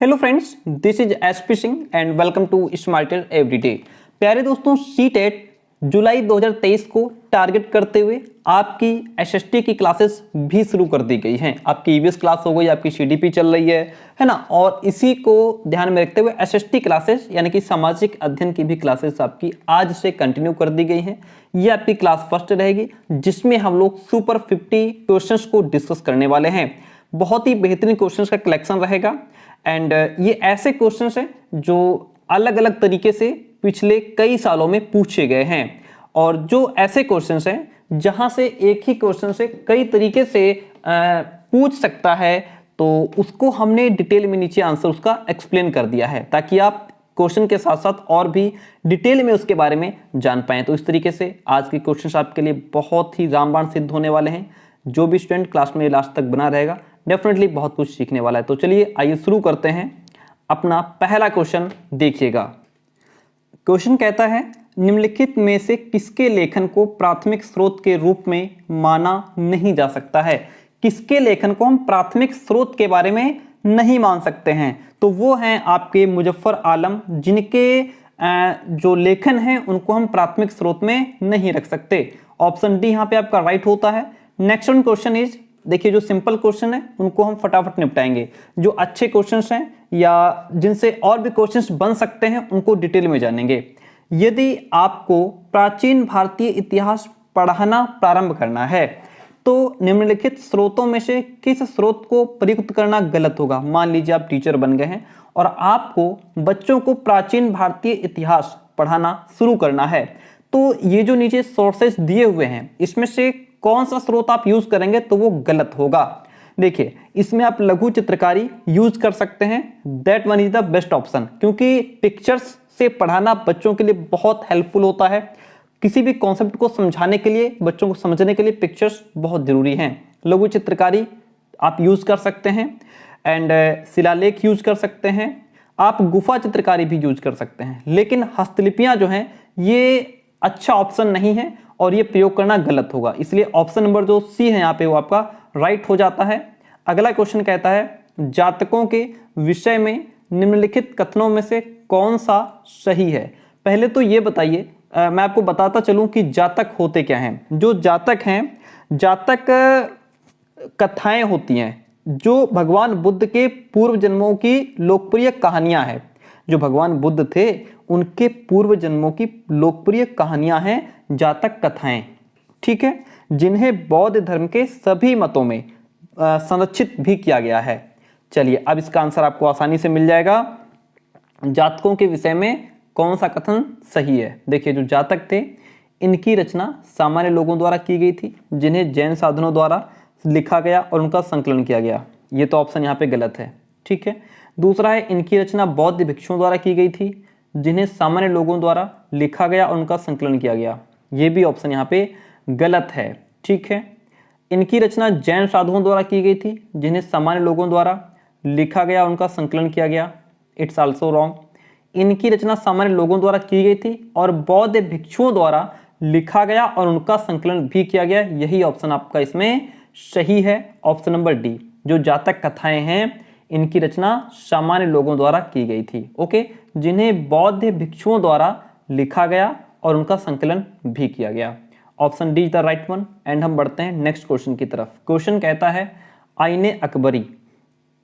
Hello friends, this is SP Singh and welcome to Smarter Everyday. प्यारे दोस्तों, CTET जुलाई 2023 को target करते हुए आपकी एसएसटी की क्लासेस भी शुरू कर दी गई हैं। आपकी ईवीएस क्लास हो गई, आपकी सीडीपी चल रही है ना। और इसी को ध्यान में रखते हुए एसएसटी क्लासेस यानी कि सामाजिक अध्ययन की भी क्लासेस आपकी आज से कंटिन्यू कर दी गई हैं। ये आपकी क्लास फर्स्ट रहेगी, जिसमें हम लोग सुपर 50 क्वेश्चंस को डिस्कस करने वाले हैं। बहुत ही बेहतरीन क्वेश्चंस का कलेक्शन रहेगा एंड ये ऐसे क्वेश्चंस हैं जो अलग अलग तरीके से पिछले कई सालों में पूछे गए हैं, और जो ऐसे क्वेश्चंस हैं जहां से एक ही क्वेश्चन से कई तरीके से पूछ सकता है, तो उसको हमने डिटेल में नीचे आंसर उसका एक्सप्लेन कर दिया है, ताकि आप क्वेश्चन के साथ साथ और भी डिटेल में उसके बारे में जान पाएं। तो इस तरीके से आज के क्वेश्चंस आपके लिए बहुत ही रामबाण सिद्ध होने वाले हैं। जो भी स्टूडेंट क्लास में लास्ट तक बना रहेगा डेफिनेटली बहुत कुछ सीखने वाला है। तो चलिए आइए शुरू करते हैं। अपना पहला क्वेश्चन देखिएगा। क्वेश्चन कहता है, निम्नलिखित में से किसके लेखन को प्राथमिक स्रोत के रूप में माना नहीं जा सकता है? किसके लेखन को हम प्राथमिक स्रोत के बारे में नहीं मान सकते हैं? तो वो हैं आपके मुजफ्फर आलम, जिनके जो लेखन है उनको हम प्राथमिक स्रोत में नहीं रख सकते। ऑप्शन डी यहाँ पे आपका राइट होता है। नेक्स्ट वन क्वेश्चन इज, देखिए जो सिंपल क्वेश्चन है उनको हम फटाफट निपटाएंगे। जो अच्छे क्वेश्चंस हैं या जिनसे और भी क्वेश्चंस बन सकते हैं उनको डिटेल में जानेंगे। यदि आपको प्राचीन भारतीय इतिहास पढ़ाना प्रारंभ करना है तो निम्नलिखित स्रोतों में से किस स्रोत को प्रयुक्त करना गलत होगा? मान लीजिए आप टीचर बन गए हैं और आपको बच्चों को प्राचीन भारतीय इतिहास पढ़ाना शुरू करना है, तो ये जो नीचे सोर्सेस दिए हुए हैं इसमें से कौन सा स्रोत आप यूज करेंगे तो वो गलत होगा। देखिए इसमें आप लघु चित्रकारी यूज कर सकते हैं, that one is the best option, क्योंकि पिक्चर्स से पढ़ाना बच्चों के लिए बहुत हेल्पफुल होता है। किसी भी कॉन्सेप्ट को समझाने के लिए, बच्चों को समझने के लिए पिक्चर्स बहुत जरूरी हैं। लघु चित्रकारी आप यूज कर सकते हैं एंड शिलालेख यूज कर सकते हैं। आप गुफा चित्रकारी भी यूज कर सकते हैं, लेकिन हस्तलिपियां जो हैं ये अच्छा ऑप्शन नहीं है और ये प्रयोग करना गलत होगा। इसलिए ऑप्शन नंबर जो सी है यहाँ पे वो आपका राइट हो जाता है। अगला क्वेश्चन कहता है, जातकों के विषय में निम्नलिखित कथनों में से कौन सा सही है? पहले तो ये बताइए, मैं आपको बताता चलूं कि जातक होते क्या हैं। जो जातक हैं, जातक कथाएं होती हैं जो भगवान बुद्ध के पूर्व जन्मों की लोकप्रिय कहानियां हैं। जो भगवान बुद्ध थे उनके पूर्व जन्मों की लोकप्रिय कहानियां हैं जातक कथाएं, ठीक है, जिन्हें बौद्ध धर्म के सभी मतों में संरक्षित भी किया गया है। चलिए अब इसका आंसर आपको आसानी से मिल जाएगा। जातकों के विषय में कौन सा कथन सही है? देखिए जो जातक थे इनकी रचना सामान्य लोगों द्वारा की गई थी, जिन्हें जैन साधनों द्वारा लिखा गया और उनका संकलन किया गया। ये तो ऑप्शन यहाँ पे गलत है, ठीक है। दूसरा है, इनकी रचना बौद्ध भिक्षुओं द्वारा की गई थी, जिन्हें सामान्य लोगों द्वारा लिखा गया और उनका संकलन किया गया। ये भी ऑप्शन यहाँ पे गलत है, ठीक है। इनकी रचना जैन साधुओं द्वारा की गई थी, जिन्हें सामान्य लोगों द्वारा लिखा गया और उनका संकलन किया गया। It's also wrong. इनकी रचना सामान्य लोगों द्वारा की गई थी और बौद्ध भिक्षुओं द्वारा लिखा गया और उनका संकलन भी किया गया। यही ऑप्शन आपका इसमें सही है, ऑप्शन नंबर डी। जो जातक कथाएं हैं इनकी रचना सामान्य लोगों द्वारा की गई थी, ओके, जिन्हें बौद्ध भिक्षुओं द्वारा लिखा गया और उनका संकलन भी किया गया। Option D is the right one. And हम बढ़ते हैं नेक्स्ट क्वेश्चन की तरफ। क्वेश्चन कहता है, आईने अकबरी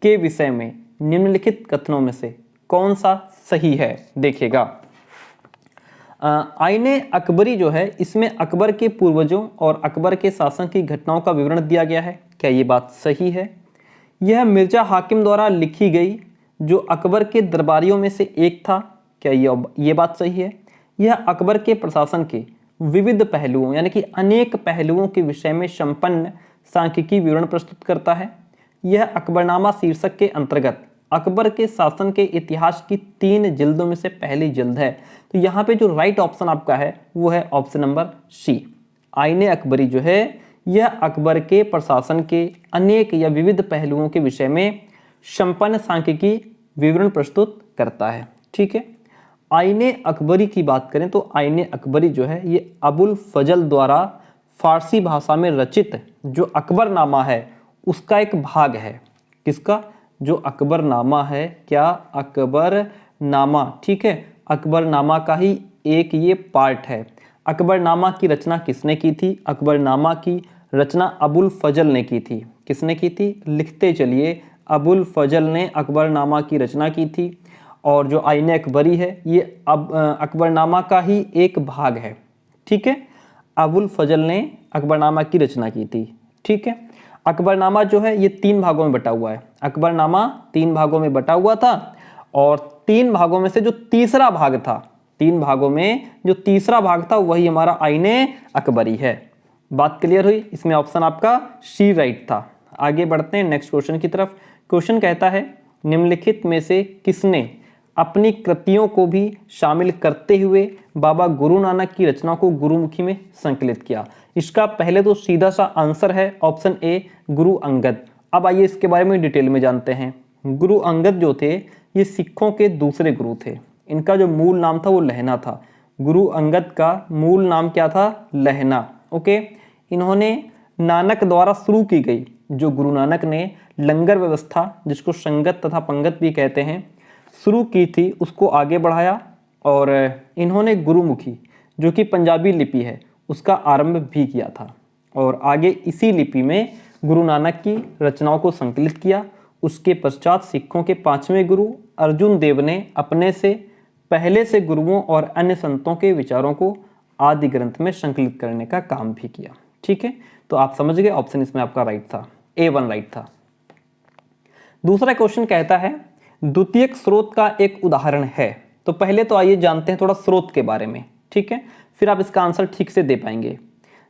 के विषय में निम्नलिखित कथनों में से कौन सा सही है? देखिएगा, आईने अकबरी जो है इसमें अकबर के पूर्वजों और अकबर के शासन की घटनाओं का विवरण दिया गया है। क्या ये बात सही है? यह मिर्जा हाकिम द्वारा लिखी गई जो अकबर के दरबारियों में से एक था। क्या ये बात सही है? यह अकबर के प्रशासन के विविध पहलुओं यानी कि अनेक पहलुओं के विषय में संपन्न सांख्यिकी विवरण प्रस्तुत करता है। यह अकबरनामा शीर्षक के अंतर्गत अकबर के शासन के इतिहास की 3 जिल्दों में से पहली जिल्द है। तो यहाँ पे जो राइट ऑप्शन आपका है वो है ऑप्शन नंबर सी। आईने अकबरी जो है यह अकबर के प्रशासन के अनेक या विविध पहलुओं के विषय में संपन्न सांख्यिकी विवरण प्रस्तुत करता है, ठीक है। आईने अकबरी की बात करें तो आईने अकबरी जो है ये अबुल फजल द्वारा फारसी भाषा में रचित जो अकबरनामा है उसका एक भाग है। किसका? जो अकबरनामा है, क्या अकबरनामा, ठीक है, अकबरनामा का ही एक ये पार्ट है। अकबरनामा की रचना किसने की थी? अकबरनामा की रचना अबुल फजल ने की थी। किसने की थी? लिखते चलिए, अबुल फजल ने अकबरनामा की रचना की थी। और जो आईने अकबरी है ये अब अकबरनामा का ही एक भाग है, ठीक है। अबुल फजल ने अकबरनामा की रचना की थी, ठीक है। अकबरनामा जो है ये 3 भागों में बटा हुआ है। अकबरनामा 3 भागों में बटा हुआ था और 3 भागों में से जो तीसरा भाग था, 3 भागों में जो तीसरा भाग था वही हमारा आईने अकबरी है। बात क्लियर हुई? इसमें ऑप्शन आपका सी राइट था। आगे बढ़ते हैं नेक्स्ट क्वेश्चन की तरफ। क्वेश्चन कहता है निम्नलिखित में से किसने अपनी कृतियों को भी शामिल करते हुए बाबा गुरु नानक की रचना को गुरुमुखी में संकलित किया? इसका पहले तो सीधा सा आंसर है ऑप्शन ए, गुरु अंगद। अब आइए इसके बारे में डिटेल में जानते हैं। गुरु अंगद जो थे ये सिखों के दूसरे गुरु थे। इनका जो मूल नाम था वो लहना था। गुरु अंगद का मूल नाम क्या था? लहना। ओके, इन्होंने नानक द्वारा शुरू की गई, जो गुरु नानक ने लंगर व्यवस्था, जिसको संगत तथा पंगत भी कहते हैं, शुरू की थी, उसको आगे बढ़ाया और इन्होंने गुरुमुखी जो कि पंजाबी लिपि है उसका आरंभ भी किया था और आगे इसी लिपि में गुरु नानक की रचनाओं को संकलित किया। उसके पश्चात सिखों के 5वें गुरु अर्जुन देव ने अपने से पहले से गुरुओं और अन्य संतों के विचारों को आदि ग्रंथ में संकलित करने का काम भी किया, ठीक है। तो आप समझ गए, ऑप्शन इसमें आपका राइट था, A1 राइट था। दूसरा क्वेश्चन कहता है द्वितीयक स्रोत का एक उदाहरण है। तो पहले तो आइए जानते हैं थोड़ा स्रोत के बारे में, ठीक है, फिर आप इसका आंसर ठीक से दे पाएंगे।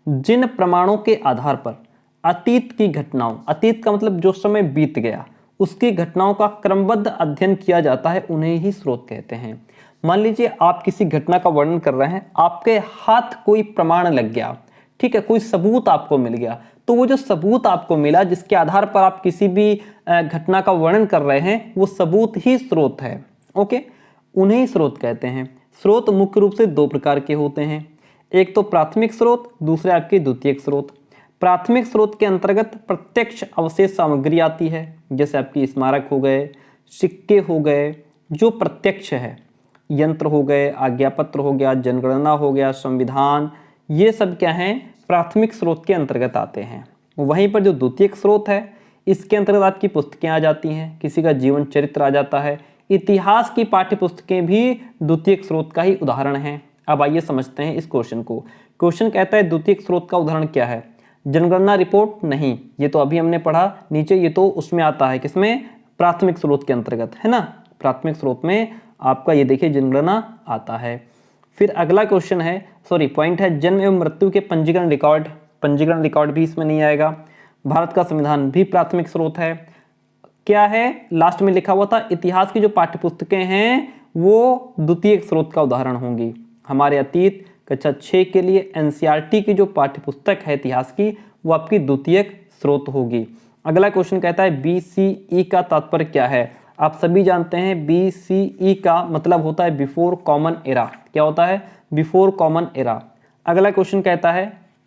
जिन प्रमाणों के आधार पर अतीत की घटनाओं, अतीत का मतलब जो समय बीत गया, उसकी घटनाओं का क्रमबद्ध अध्ययन किया जाता है, उन्हें ही स्रोत कहते हैं। मान लीजिए आप किसी घटना का वर्णन कर रहे हैं, आपके हाथ कोई प्रमाण लग गया, ठीक है, कोई सबूत आपको मिल गया, तो वो जो सबूत आपको मिला जिसके आधार पर आप किसी भी घटना का वर्णन कर रहे हैं, वो सबूत ही स्रोत है। ओके, उन्हें ही स्रोत कहते हैं। स्रोत मुख्य रूप से 2 प्रकार के होते हैं, एक तो प्राथमिक स्रोत, दूसरे आपके द्वितीयक स्रोत। प्राथमिक स्रोत के अंतर्गत प्रत्यक्ष अवशेष सामग्री आती है, जैसे आपकी स्मारक हो गए, सिक्के हो गए, जो प्रत्यक्ष है, यंत्र हो गए, आज्ञापत्र हो गया, जनगणना हो गया, संविधान, ये सब क्या हैं? प्राथमिक स्रोत के अंतर्गत आते हैं। वहीं पर जो द्वितीयक स्रोत है, इसके अंतर्गत आपकी पुस्तकें आ जाती हैं, किसी का जीवन चरित्र आ जाता है, इतिहास की पाठ्य पुस्तकें भी द्वितीयक स्रोत का ही उदाहरण हैं। अब आइए समझते हैं इस क्वेश्चन को। क्वेश्चन कहता है द्वितीयक स्रोत का उदाहरण क्या है? जनगणना रिपोर्ट नहीं, ये तो अभी हमने पढ़ा नीचे, ये तो उसमें आता है, किसमें? प्राथमिक स्रोत के अंतर्गत, है ना। प्राथमिक स्रोत में आपका ये देखिए जनगणना आता है। फिर अगला क्वेश्चन है, पॉइंट है, जन्म एवं मृत्यु के पंजीकरण रिकॉर्ड, पंजीकरण रिकॉर्ड भी इसमें नहीं आएगा। भारत का संविधान भी प्राथमिक स्रोत है। क्या है? लास्ट में लिखा हुआ था इतिहास की जो पाठ्य पुस्तकें हैं वो द्वितीयक स्रोत का उदाहरण होंगी। हमारे अतीत कक्षा 6 के लिए एनसीईआरटी की जो पाठ्य पुस्तक है इतिहास की, वो आपकी द्वितीयक स्रोत होगी। अगला क्वेश्चन कहता है BCE का तात्पर्य क्या है? आप सभी जानते हैं BCE का मतलब होता है बिफोर कॉमन एरा। क्या होता है? Before common era. अगला क्वेश्चन कहता है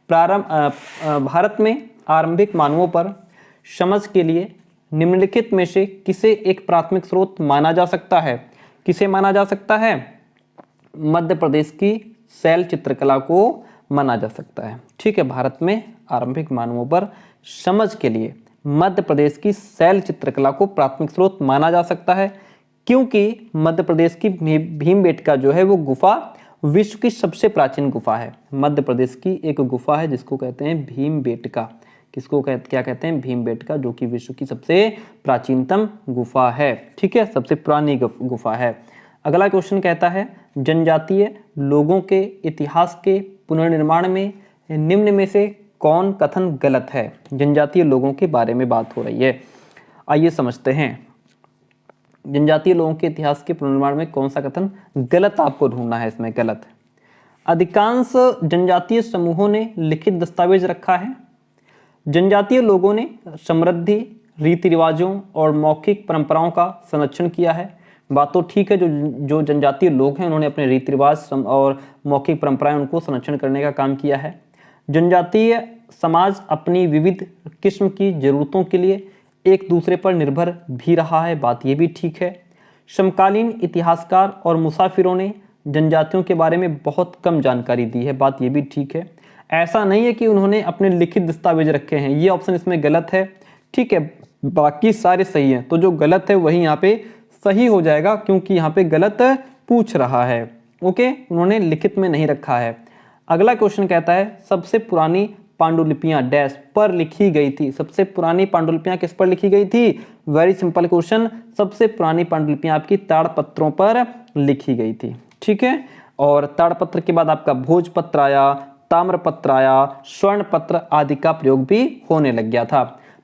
भारत में आरंभिक मानवों पर समझ के लिए निम्नलिखित में से किसे एक प्राथमिक स्रोत माना जा सकता है? किसे माना जा सकता है? मध्य प्रदेश की शैल चित्रकला को माना जा सकता है, ठीक है। भारत में आरंभिक मानवों पर समझ के लिए मध्य प्रदेश की शैल चित्रकला को प्राथमिक स्रोत माना जा सकता है, क्योंकि मध्य प्रदेश की भीमबेटका जो है वो गुफा विश्व की सबसे प्राचीन गुफा है। मध्य प्रदेश की एक गुफा है जिसको कहते हैं भीमबेटका। किसको क्या कहते हैं? भीमबेटका, जो कि विश्व की सबसे प्राचीनतम गुफा है, ठीक है, सबसे पुरानी गुफा है। अगला क्वेश्चन कहता है जनजातीय लोगों के इतिहास के पुनर्निर्माण में निम्न में से कौन कथन गलत है? जनजातीय लोगों के बारे में बात हो रही है, आइए समझते हैं। जनजातीय लोगों के इतिहास के पुनर्निर्माण में कौन सा कथन गलत आपको ढूंढना है इसमें? गलत। अधिकांश जनजातीय समूहों ने लिखित दस्तावेज रखा है। जनजातीय लोगों ने समृद्धि, रीति रिवाजों और मौखिक परंपराओं का संरक्षण किया है। बात तो ठीक है, जो जनजातीय लोग हैं उन्होंने अपने रीति रिवाज और मौखिक परंपराएं उनको संरक्षण करने का काम किया है। जनजातीय समाज अपनी विविध किस्म की जरूरतों के लिए एक दूसरे पर निर्भर भी रहा है, बात ये भी ठीक है। समकालीन इतिहासकार और मुसाफिरों ने जनजातियों के बारे में बहुत कम जानकारी दी है, बात ये भी ठीक है। ऐसा नहीं है कि उन्होंने अपने लिखित दस्तावेज रखे हैं, ये ऑप्शन इसमें गलत है, ठीक है। बाकी सारे सही हैं, तो जो गलत है वही यहाँ पे सही हो जाएगा, क्योंकि यहाँ पे गलत पूछ रहा है। ओके, उन्होंने लिखित में नहीं रखा है। अगला क्वेश्चन कहता है सबसे पुरानी पांडुलिपियां डैश पर लिखी गई थी। सबसे पुरानी पांडुलिपियां किस पर लिखी गई थी? वेरी सिंपल क्वेश्चन, सबसे पुरानी पांडुलिपियां आपकी ताड़पत्रों पर लिखी गई थी, ठीक है। और ताड़पत्र के बाद आपका भोजपत्र आया, ताम्रपत्र आया, स्वर्ण पत्र आदि का प्रयोग भी होने लग गया था।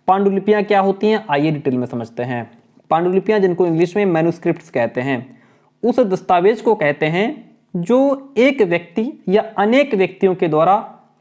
पांडुलिपियां क्या होती हैं, आइए डिटेल में समझते हैं। पांडुलिपियां, जिनको इंग्लिश में मैन्युस्क्रिप्ट्स कहते हैं, उस दस्तावेज को कहते हैं जो एक व्यक्ति या अनेक व्यक्तियों के द्वारा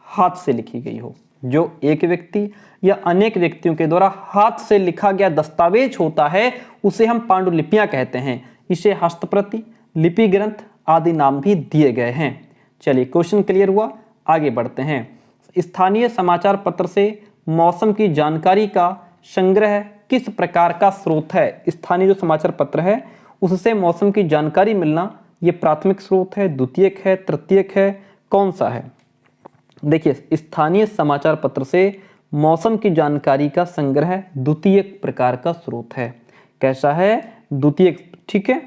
हाथ से लिखी गई हो। जो एक व्यक्ति या अनेक व्यक्तियों के द्वारा हाथ से लिखा गया दस्तावेज होता है उसे हम पांडुलिपियां कहते हैं। इसे हस्तप्रति, लिपि ग्रंथ आदि नाम भी दिए गए हैं। चलिए, क्वेश्चन क्लियर हुआ, आगे बढ़ते हैं। स्थानीय समाचार पत्र से मौसम की जानकारी का संग्रह किस प्रकार का स्रोत है? स्थानीय जो समाचार पत्र है उससे मौसम की जानकारी मिलना, ये प्राथमिक स्रोत है, द्वितीयक है, तृतीयक है, कौन सा है? देखिए, स्थानीय समाचार पत्र से मौसम की जानकारी का संग्रह द्वितीयक प्रकार का स्रोत है। कैसा है? द्वितीयक, ठीक है।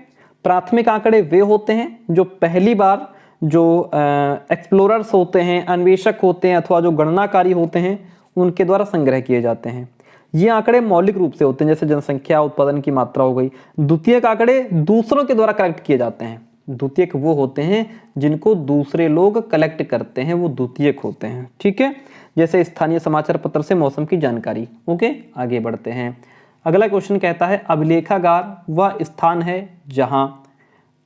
प्राथमिक आंकड़े वे होते हैं जो पहली बार जो एक्सप्लोरर्स होते हैं, अन्वेषक होते हैं अथवा जो गणनाकारी होते हैं उनके द्वारा संग्रह किए जाते हैं। ये आंकड़े मौलिक रूप से होते हैं, जैसे जनसंख्या, उत्पादन की मात्रा हो गई। द्वितीयक आंकड़े दूसरों के द्वारा कलेक्ट किए जाते हैं। द्वितीयक वो होते हैं जिनको दूसरे लोग कलेक्ट करते हैं, वो द्वितीयक होते हैं, ठीक है। जैसे स्थानीय समाचार पत्र से मौसम की जानकारी। ओके, आगे बढ़ते हैं। अगला क्वेश्चन कहता है अभिलेखागार वह स्थान है जहां।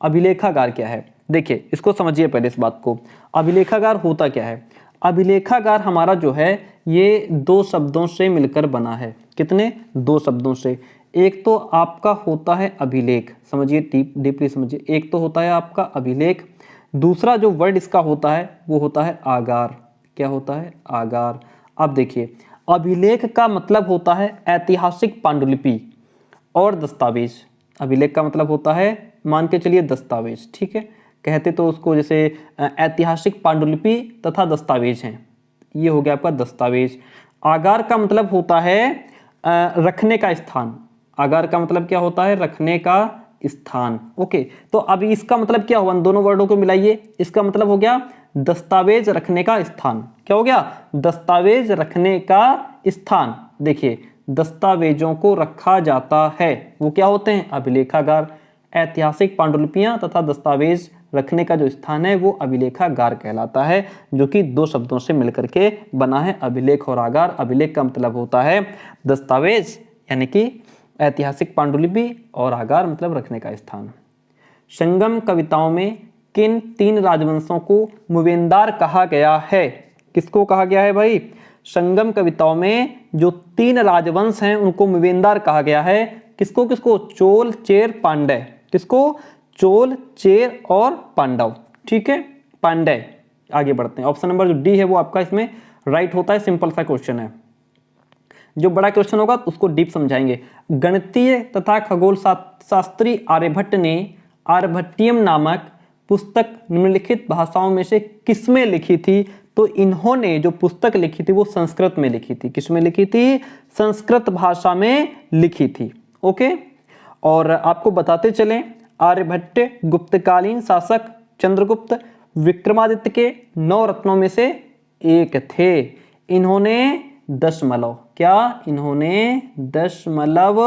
अभिलेखागार क्या है? देखिए, इसको समझिए पहले इस बात को। अभिलेखागार होता क्या है? अभिलेखागार हमारा जो है ये दो शब्दों से मिलकर बना है। कितने? दो शब्दों से। एक तो आपका होता है अभिलेख, समझिए, डीपली समझिए। एक तो होता है आपका अभिलेख, दूसरा जो वर्ड इसका होता है वो होता है आगार। क्या होता है? आगार। अब देखिए, अभिलेख का मतलब होता है ऐतिहासिक पांडुलिपि और दस्तावेज। अभिलेख का मतलब होता है, मान के चलिए, दस्तावेज, ठीक है। कहते तो उसको जैसे ऐतिहासिक पांडुलिपि तथा दस्तावेज हैं, ये हो गया आपका दस्तावेज। आगार का मतलब होता है रखने का स्थान। आगार का मतलब क्या होता है? रखने का स्थान। ओके, तो अभी इसका मतलब क्या हुआ? दोनों वर्डों को मिलाइए, इसका मतलब हो गया दस्तावेज रखने का स्थान। क्या हो गया? दस्तावेज रखने का स्थान। देखिए, दस्तावेजों को रखा जाता है वो क्या होते हैं? अभिलेखागार। ऐतिहासिक पांडुलिपियां तथा दस्तावेज रखने का जो स्थान है वो अभिलेखागार कहलाता है, जो कि दो शब्दों से मिलकर के बना है, अभिलेख और आगार। अभिलेख का मतलब होता है दस्तावेज यानी कि ऐतिहासिक पांडुलिपि, और आगार मतलब रखने का स्थान। संगम कविताओं में किन तीन राजवंशों को मूवेंदार कहा गया है? किसको कहा गया है भाई? संगम कविताओं में जो तीन राजवंश हैं उनको मूवेंदार कहा गया है। किसको किसको? चोल, चेर, पांड्य। किसको? चोल, चेर और पांडव, ठीक है, पांड्य। आगे बढ़ते हैं। ऑप्शन नंबर जो डी है वो आपका इसमें राइट होता है। सिंपल सा क्वेश्चन है, जो बड़ा क्वेश्चन होगा उसको डीप समझाएंगे। गणितीय तथा खगोल शास्त्री आर्यभट्ट ने आर्यभट्टियम नामक पुस्तक निम्नलिखित भाषाओं में से किसमें लिखी थी? तो इन्होंने जो पुस्तक लिखी थी वो संस्कृत में लिखी थी। किसमें लिखी थी? संस्कृत भाषा में लिखी थी। ओके, और आपको बताते चलें, आर्यभट्ट गुप्तकालीन शासक चंद्रगुप्त विक्रमादित्य के 9 रत्नों में से एक थे। इन्होंने दशमलव, क्या? इन्होंने दशमलव,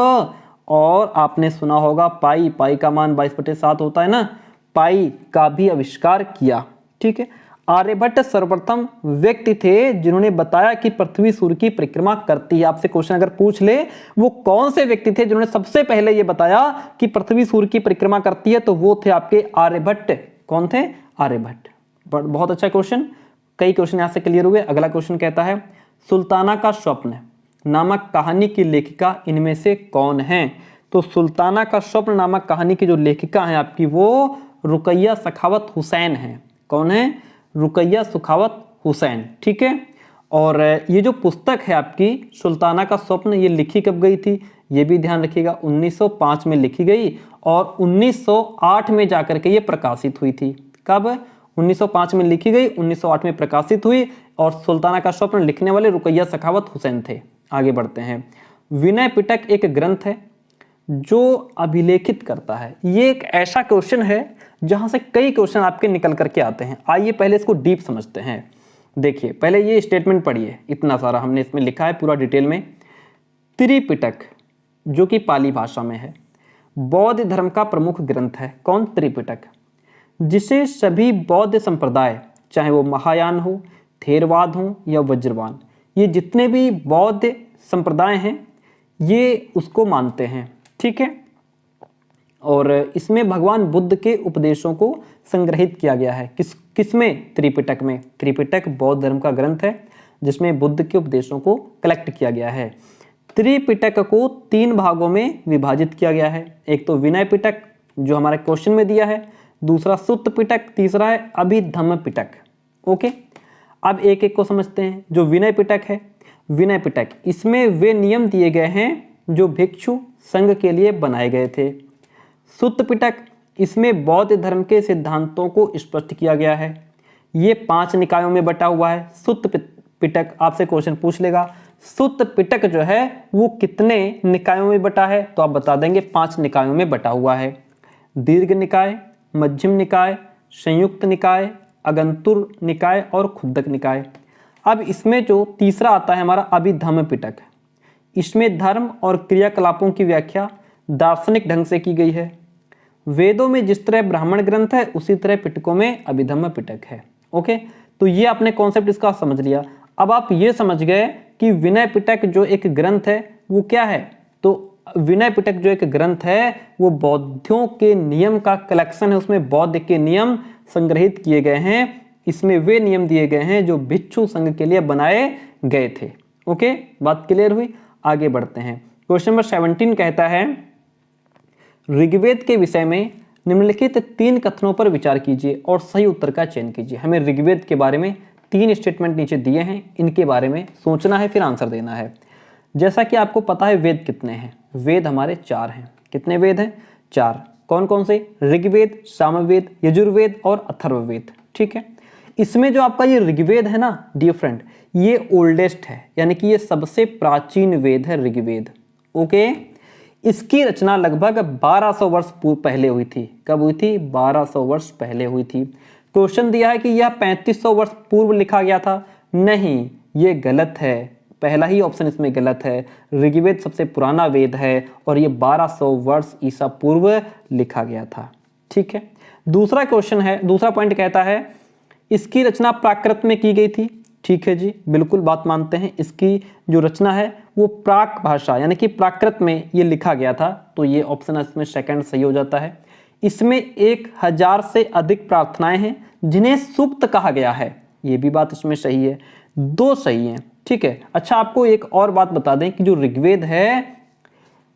और आपने सुना होगा पाई, पाई का मान 22/7 होता है ना, पाई का भी आविष्कार किया, ठीक है। आर्यभट्ट सर्वप्रथम व्यक्ति थे जिन्होंने बताया कि पृथ्वी सूर्य की परिक्रमा करती है। आपसे क्वेश्चन अगर पूछ ले वो कौन से व्यक्ति थे जिन्होंने सबसे पहले ये बताया कि पृथ्वी सूर्य की परिक्रमा करती है, तो वो थे आपके आर्यभट्ट। कौन थे? आर्यभट्ट। बहुत अच्छा क्वेश्चन, कई क्वेश्चन यहां से क्लियर हुए। अगला क्वेश्चन कहता है सुल्ताना का स्वप्न नामक कहानी की लेखिका इनमें से कौन है? तो सुल्ताना का स्वप्न नामक कहानी की जो लेखिका है आपकी वो रुकैया सखावत हुसैन है। कौन है? रुकैया सखावत हुसैन, ठीक है। और ये जो पुस्तक है आपकी सुल्ताना का स्वप्न, ये लिखी कब गई थी, ये भी ध्यान रखिएगा, 1905 में लिखी गई और 1908 में जाकर के ये प्रकाशित हुई थी। कब? 1905 में लिखी गई, 1908 में प्रकाशित हुई और सुल्ताना का स्वप्न लिखने वाले रुकैया सखावत हुसैन थे। आगे बढ़ते हैं। विनय पिटक एक ग्रंथ है जो अभिलेखित करता है। ये एक ऐसा क्वेश्चन है जहां से कई क्वेश्चन आपके निकल करके आते हैं। आइए पहले इसको डीप समझते हैं। देखिए पहले ये स्टेटमेंट पढ़िए, इतना सारा हमने इसमें लिखा है पूरा डिटेल में। त्रिपिटक जो कि पाली भाषा में है, बौद्ध धर्म का प्रमुख ग्रंथ है। कौन? त्रिपिटक, जिसे सभी बौद्ध संप्रदाय, चाहे वो महायान हो, थेरवाद हो या वज्रवान, ये जितने भी बौद्ध संप्रदाय हैं ये उसको मानते हैं। ठीक है, और इसमें भगवान बुद्ध के उपदेशों को संग्रहित किया गया है। किसमें? त्रिपिटक में। त्रिपिटक बौद्ध धर्म का ग्रंथ है जिसमें बुद्ध के उपदेशों को कलेक्ट किया गया है। त्रिपिटक को 3 भागों में विभाजित किया गया है। एक तो विनय पिटक जो हमारे क्वेश्चन में दिया है, दूसरा सुत्त पिटक, तीसरा है अभिधम्म पिटक। ओके, अब एक एक को समझते हैं। जो विनय पिटक है, विनय पिटक इसमें वे नियम दिए गए हैं जो भिक्षु संघ के लिए बनाए गए थे। सुत्त पिटक इसमें बौद्ध धर्म के सिद्धांतों को स्पष्ट किया गया है। ये 5 निकायों में बटा हुआ है। सुत्त पिटक आपसे क्वेश्चन पूछ लेगा, सुत्त पिटक जो है वो कितने निकायों में बटा है, तो आप बता देंगे 5 निकायों में बटा हुआ है। दीर्घ निकाय, मध्यम निकाय, संयुक्त निकाय, अगंतुर निकाय और खुद्दक निकाय। अब इसमें जो तीसरा आता है हमारा अभिधम्म पिटक, इसमें धर्म और क्रियाकलापों की व्याख्या दार्शनिक ढंग से की गई है। वेदों में जिस तरह ब्राह्मण ग्रंथ है उसी तरह पिटकों में अभिधम्म पिटक है। ओके, तो ये आपने कॉन्सेप्ट इसका समझ लिया। अब आप ये समझ गए कि विनय पिटक जो एक ग्रंथ है वो क्या है। तो विनय पिटक जो एक ग्रंथ है वो बौद्धों के नियम का कलेक्शन है। उसमें बौद्ध के नियम संग्रहित किए गए हैं। इसमें वे नियम दिए गए हैं जो भिक्षु संघ के लिए बनाए गए थे। ओके, बात क्लियर हुई। आगे बढ़ते हैं। क्वेश्चन नंबर 17 कहता है, ऋग्वेद के विषय में निम्नलिखित 3 कथनों पर विचार कीजिए और सही उत्तर का चयन कीजिए। हमें ऋग्वेद के बारे में 3 स्टेटमेंट नीचे दिए हैं, इनके बारे में सोचना है फिर आंसर देना है। जैसा कि आपको पता है वेद कितने हैं, वेद हमारे 4 हैं। कितने वेद हैं? 4। कौन कौन से? ऋग्वेद, सामवेद, यजुर्वेद और अथर्ववेद। ठीक है, इसमें जो आपका ये ऋग्वेद है ना डियर फ्रेंड, ये ओल्डेस्ट है, यानी कि ये सबसे प्राचीन वेद है ऋग्वेद। ओके, इसकी रचना लगभग 1200 वर्ष पहले हुई थी। कब हुई थी? 1200 वर्ष पहले हुई थी। क्वेश्चन दिया है कि यह 3500 वर्ष पूर्व लिखा गया था। नहीं, ये गलत है। पहला ही ऑप्शन इसमें गलत है। ऋग्वेद सबसे पुराना वेद है और ये 1200 वर्ष ईसा पूर्व लिखा गया था। ठीक है, दूसरा क्वेश्चन है, दूसरा पॉइंट कहता है इसकी रचना प्राकृत में की गई थी। ठीक है जी, बिल्कुल बात मानते हैं। इसकी जो रचना है वो प्राक भाषा यानी कि प्राकृत में ये लिखा गया था, तो ये ऑप्शन इसमें सेकंड सही हो जाता है। इसमें 1000 से अधिक प्रार्थनाएं हैं जिन्हें सूक्त कहा गया है, ये भी बात इसमें सही है। 2 सही हैं। ठीक है, अच्छा आपको एक और बात बता दें कि जो ऋग्वेद है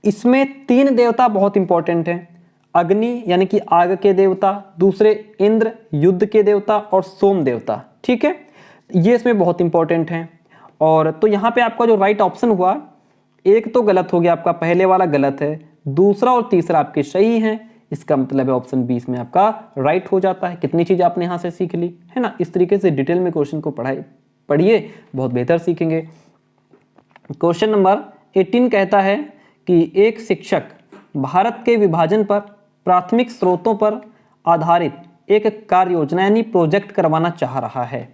इसमें 3 देवता बहुत इंपॉर्टेंट हैं। अग्नि यानी कि आग के देवता, दूसरे इंद्र युद्ध के देवता और सोम देवता। ठीक है, ये इसमें बहुत इंपॉर्टेंट हैं। और तो यहाँ पे आपका जो राइट ऑप्शन हुआ, एक तो गलत हो गया आपका, पहले वाला गलत है, दूसरा और तीसरा आपके सही हैं। इसका मतलब है ऑप्शन 20 में आपका राइट हो जाता है। कितनी चीज आपने यहाँ से सीख ली है ना। इस तरीके से डिटेल में क्वेश्चन को पढ़िए, बहुत बेहतर सीखेंगे। क्वेश्चन नंबर 18 कहता है कि एक शिक्षक भारत के विभाजन पर प्राथमिक स्रोतों पर आधारित एक कार्य योजना यानी प्रोजेक्ट करवाना चाह रहा है।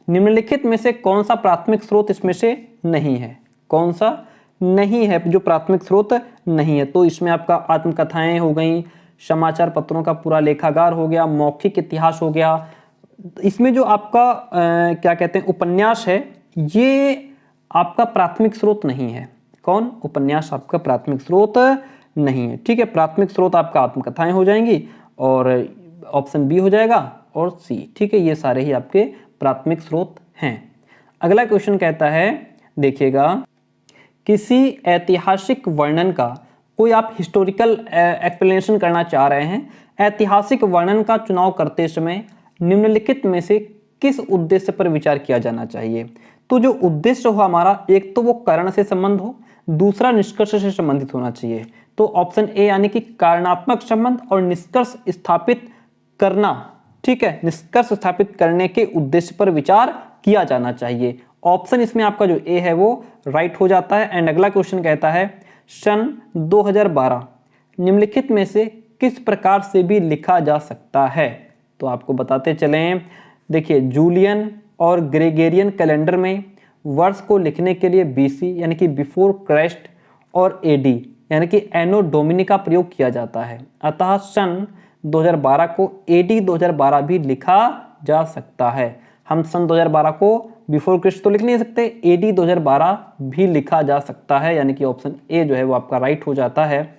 निम्नलिखित में से कौन सा प्राथमिक स्रोत इसमें से नहीं है? कौन सा नहीं है जो प्राथमिक स्रोत नहीं है? तो इसमें आपका आत्मकथाएं हो गई, समाचार पत्रों का पूरा लेखागार हो गया, मौखिक इतिहास हो गया। इसमें जो आपका क्या कहते हैं उपन्यास है, ये आपका प्राथमिक स्रोत नहीं है। कौन? उपन्यास आपका प्राथमिक स्रोत नहीं है। ठीक है, प्राथमिक स्रोत आपका आत्मकथाएं हो जाएंगी और ऑप्शन बी हो जाएगा और सी। ठीक है, ये सारे ही आपके प्राथमिक स्रोत हैं। अगला क्वेश्चन कहता है, देखिएगा, किसी ऐतिहासिक वर्णन का कोई आप हिस्टोरिकल एक्सप्लेनेशन करना चाह रहे हैं। ऐतिहासिक वर्णन का चुनाव करते समय निम्नलिखित में से किस उद्देश्य पर विचार किया जाना चाहिए? तो जो उद्देश्य हो हमारा, एक तो वो कारण से संबंध हो, दूसरा निष्कर्ष से संबंधित होना चाहिए। तो ऑप्शन ए यानी कि कारणात्मक संबंध और निष्कर्ष स्थापित करना, ठीक है, निष्कर्ष स्थापित करने के उद्देश्य पर विचार किया जाना चाहिए। ऑप्शन इसमें आपका जो ए है वो राइट हो जाता है। एंड अगला क्वेश्चन कहता है सन 2012 निम्नलिखित में से किस प्रकार से भी लिखा जा सकता है। तो आपको बताते चलें, देखिए जूलियन और ग्रेगोरियन कैलेंडर में वर्ष को लिखने के लिए बीसी यानी कि बिफोर क्राइस्ट और एडी यानी कि एनो डोमिनी का प्रयोग किया जाता है। अतः सन 2012 को एडी 2012 भी लिखा जा सकता है। हम सन 2012 को बिफोर क्राइस्ट तो लिख नहीं सकते, एडी 2012 भी लिखा जा सकता है, यानी कि ऑप्शन ए जो है वो आपका राइट हो जाता है।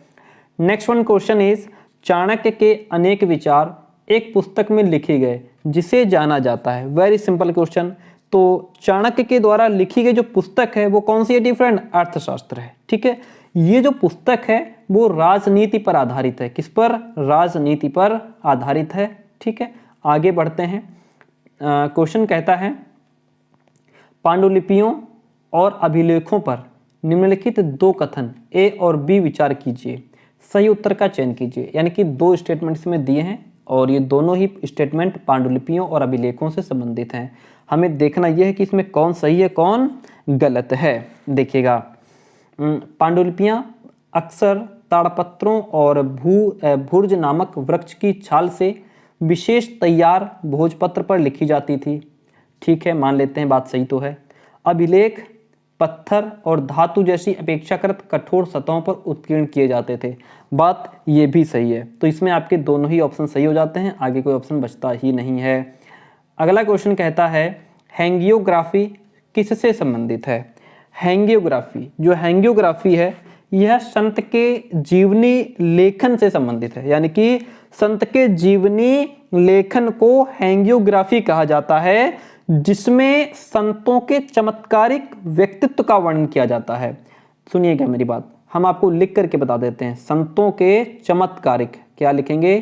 Next one question is Chanakya के अनेक विचार एक पुस्तक में लिखे गए जिसे जाना जाता है। Very simple question. तो चाणक्य के द्वारा लिखी गई जो पुस्तक है वो कौन सी है डिफरेंट? अर्थशास्त्र है, ठीक है। ये जो पुस्तक है वो राजनीति पर आधारित है। किस पर? राजनीति पर आधारित है, ठीक है। आगे बढ़ते हैं। क्वेश्चन कहता है पांडुलिपियों और अभिलेखों पर निम्नलिखित दो कथन ए और बी विचार कीजिए, सही उत्तर का चयन कीजिए। यानी कि दो स्टेटमेंट्स में दिए हैं और ये दोनों ही स्टेटमेंट पांडुलिपियों और अभिलेखों से संबंधित हैं। हमें देखना यह है कि इसमें कौन सही है कौन गलत है। देखिएगा, पांडुलिपियां अक्सर ताड़पत्रों और भुर्ज नामक वृक्ष की छाल से विशेष तैयार भोजपत्र पर लिखी जाती थी, ठीक है, मान लेते हैं बात सही तो है। अभिलेख पत्थर और धातु जैसी अपेक्षाकृत कठोर सतहों पर उत्कीर्ण किए जाते थे, बात ये भी सही है। तो इसमें आपके दोनों ही ऑप्शन सही हो जाते हैं, आगे कोई ऑप्शन बचता ही नहीं है। अगला क्वेश्चन कहता है हैंगियोग्राफी किससे संबंधित है? हैंगियोग्राफी, जो हैंगियोग्राफी है यह संत के जीवनी लेखन से संबंधित है। यानी कि संत के जीवनी लेखन को हैंगियोग्राफी कहा जाता है, जिसमें संतों के चमत्कारिक व्यक्तित्व का वर्णन किया जाता है। सुनिएगा मेरी बात, हम आपको लिख करके बता देते हैं। संतों के चमत्कारिक, क्या लिखेंगे?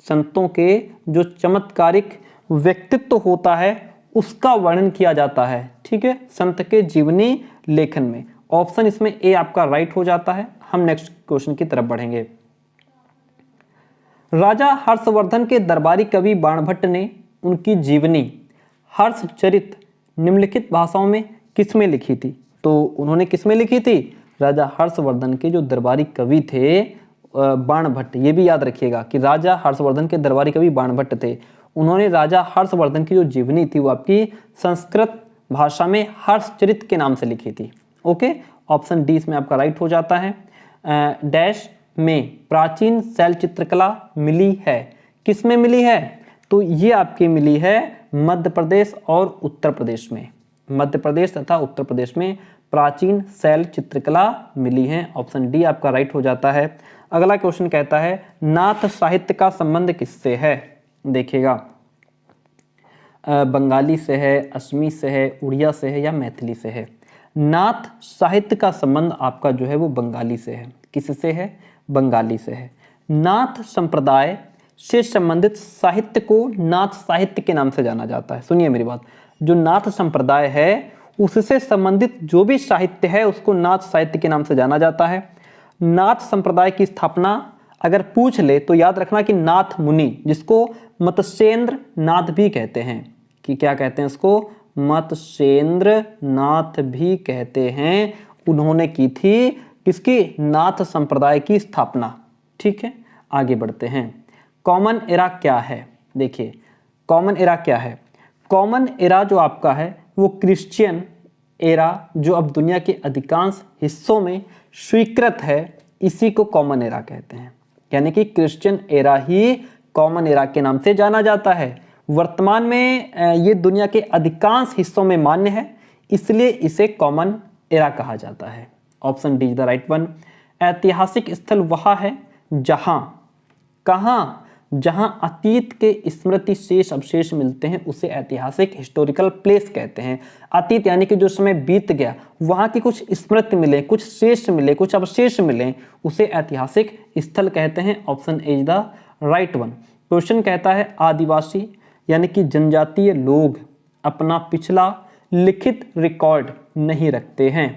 संतों के जो चमत्कारिक व्यक्तित्व होता है उसका वर्णन किया जाता है, ठीक है, संत के जीवनी लेखन में। ऑप्शन इसमें ए आपका राइट हो जाता है। हम नेक्स्ट क्वेश्चन की तरफ बढ़ेंगे। राजा हर्षवर्धन के दरबारी कवि बाणभट्ट ने उनकी जीवनी हर्षचरित निम्नलिखित भाषाओं में किसमें लिखी थी? तो उन्होंने किसमें लिखी थी? राजा हर्षवर्धन के जो दरबारी कवि थे बाणभट्ट, ये भी याद रखिएगा कि राजा हर्षवर्धन के दरबारी कवि बाणभट्ट थे। उन्होंने राजा हर्षवर्धन की जो जीवनी थी वो आपकी संस्कृत भाषा में हर्षचरित के नाम से लिखी थी। ओके, ऑप्शन डी इसमें आपका राइट हो जाता है। डैश में प्राचीन शैल चित्रकला मिली है, किसमें मिली है? तो ये आपकी मिली है मध्य प्रदेश और उत्तर प्रदेश में। मध्य प्रदेश तथा उत्तर प्रदेश में प्राचीन शैल चित्रकला मिली है। ऑप्शन डी आपका राइट हो जाता है। अगला क्वेश्चन कहता है नाथ साहित्य का संबंध किससे है? देखिएगा, बंगाली से है, असमी से है, उड़िया से है या मैथिली से है? नाथ साहित्य का संबंध आपका जो है वो बंगाली से है। किससे है? बंगाली से है। नाथ संप्रदाय से संबंधित साहित्य को नाथ साहित्य के नाम से जाना जाता है। सुनिए मेरी बात, जो नाथ संप्रदाय है उससे संबंधित जो भी साहित्य है उसको नाथ साहित्य के नाम से जाना जाता है। नाथ संप्रदाय की स्थापना अगर पूछ ले तो याद रखना कि नाथ मुनि, जिसको मत्स्येंद्र नाथ भी कहते हैं, कि क्या कहते हैं उसको? मत्स्येंद्र नाथ भी कहते हैं, उन्होंने की थी किसकी? नाथ संप्रदाय की स्थापना, ठीक है। आगे बढ़ते हैं। कॉमन एरा क्या है? देखिए, कॉमन एरा क्या है? कॉमन एरा जो आपका है वो क्रिश्चियन एरा जो अब दुनिया के अधिकांश हिस्सों में स्वीकृत है, इसी को कॉमन एरा कहते हैं। यानी कि क्रिश्चियन एरा ही कॉमन एरा के नाम से जाना जाता है। वर्तमान में ये दुनिया के अधिकांश हिस्सों में मान्य है, इसलिए इसे कॉमन एरा कहा जाता है। Option D is the right one. ऐतिहासिक स्थल वह है जहां अतीत के स्मृति शेष अवशेष मिलते हैं, उसे ऐतिहासिक हिस्टोरिकल प्लेस कहते हैं। अतीत यानी कि जो समय बीत गया, वहां की कुछ स्मृति मिले, कुछ शेष मिले, कुछ अवशेष मिले, उसे ऐतिहासिक स्थल कहते हैं। Option A is the right one. Question कहता है आदिवासी यानी कि जनजातीय लोग अपना पिछला लिखित रिकॉर्ड नहीं रखते हैं।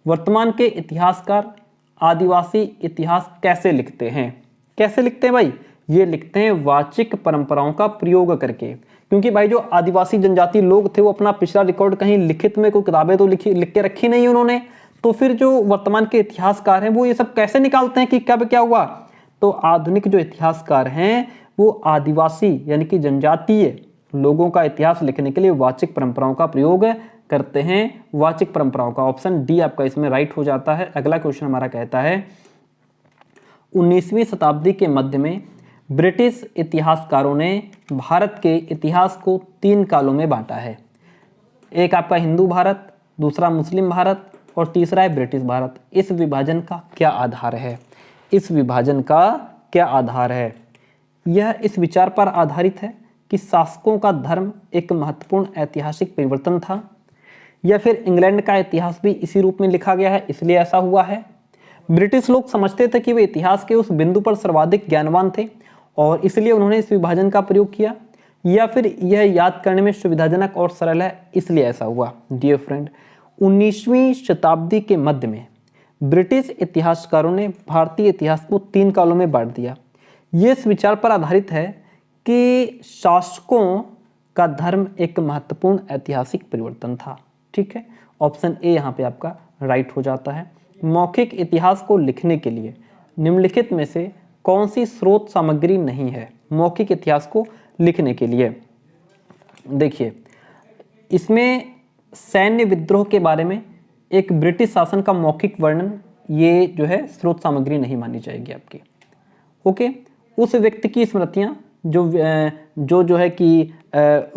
वर्तमान के इतिहासकार आदिवासी इतिहास कैसे लिखते हैं? कैसे लिखते हैं भाई? ये लिखते हैं वाचिक परंपराओं का प्रयोग करके, क्योंकि भाई जो आदिवासी जनजाति लोग थे वो अपना पिछला रिकॉर्ड कहीं लिखित में कोई किताबें तो लिख के रखी नहीं उन्होंने, तो फिर जो वर्तमान के इतिहासकार हैं वो ये सब कैसे निकालते हैं कि कब क्या हुआ? तो आधुनिक जो इतिहासकार हैं वो आदिवासी यानी कि जनजातीय लोगों का इतिहास लिखने के लिए वाचिक परंपराओं का प्रयोग करते हैं। वाचिक परंपराओं का ऑप्शन डी आपका इसमें राइट हो जाता है। अगला क्वेश्चन हमारा कहता है 19वीं शताब्दी के मध्य में ब्रिटिश इतिहासकारों ने भारत के इतिहास को 3 कालों में बांटा है। एक आपका हिंदू भारत, दूसरा मुस्लिम भारत और तीसरा है ब्रिटिश भारत। इस विभाजन का क्या आधार है? इस विभाजन का क्या आधार है? यह इस विचार पर आधारित है कि शासकों का धर्म एक महत्वपूर्ण ऐतिहासिक परिवर्तन था, या फिर इंग्लैंड का इतिहास भी इसी रूप में लिखा गया है इसलिए ऐसा हुआ है। ब्रिटिश लोग समझते थे कि वे इतिहास के उस बिंदु पर सर्वाधिक ज्ञानवान थे और इसलिए उन्होंने इस विभाजन का प्रयोग किया, या फिर यह याद करने में सुविधाजनक और सरल है इसलिए ऐसा हुआ। डियर फ्रेंड, 19वीं शताब्दी के मध्य में ब्रिटिश इतिहासकारों ने भारतीय इतिहास को 3 कालों में बांट दिया। ये इस विचार पर आधारित है कि शासकों का धर्म एक महत्वपूर्ण ऐतिहासिक परिवर्तन था। ठीक है, ऑप्शन ए यहाँ पे आपका राइट हो जाता है। मौखिक इतिहास को लिखने के लिए निम्नलिखित में से कौन सी स्रोत सामग्री नहीं है? मौखिक इतिहास को लिखने के लिए देखिए, इसमें सैन्य विद्रोह के बारे में एक ब्रिटिश शासन का मौखिक वर्णन, ये जो है स्रोत सामग्री नहीं मानी जाएगी आपकी। ओके, उस व्यक्ति की स्मृतियाँ जो है कि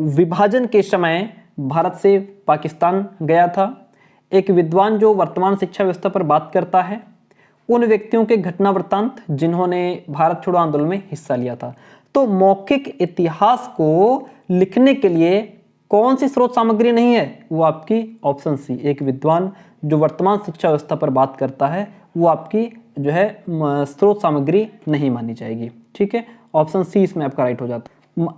विभाजन के समय भारत से पाकिस्तान गया था, एक विद्वान जो वर्तमान शिक्षा व्यवस्था पर बात करता है, उन व्यक्तियों के घटना वृत्तांत जिन्होंने भारत छोड़ो आंदोलन में हिस्सा लिया था। तो मौखिक इतिहास को लिखने के लिए कौन सी स्रोत सामग्री नहीं है? वो आपकी ऑप्शन सी, एक विद्वान जो वर्तमान शिक्षा व्यवस्था पर बात करता है, वो आपकी जो है स्रोत सामग्री नहीं मानी जाएगी। ठीक है, ऑप्शन सी इसमें आपका राइट हो जाता है।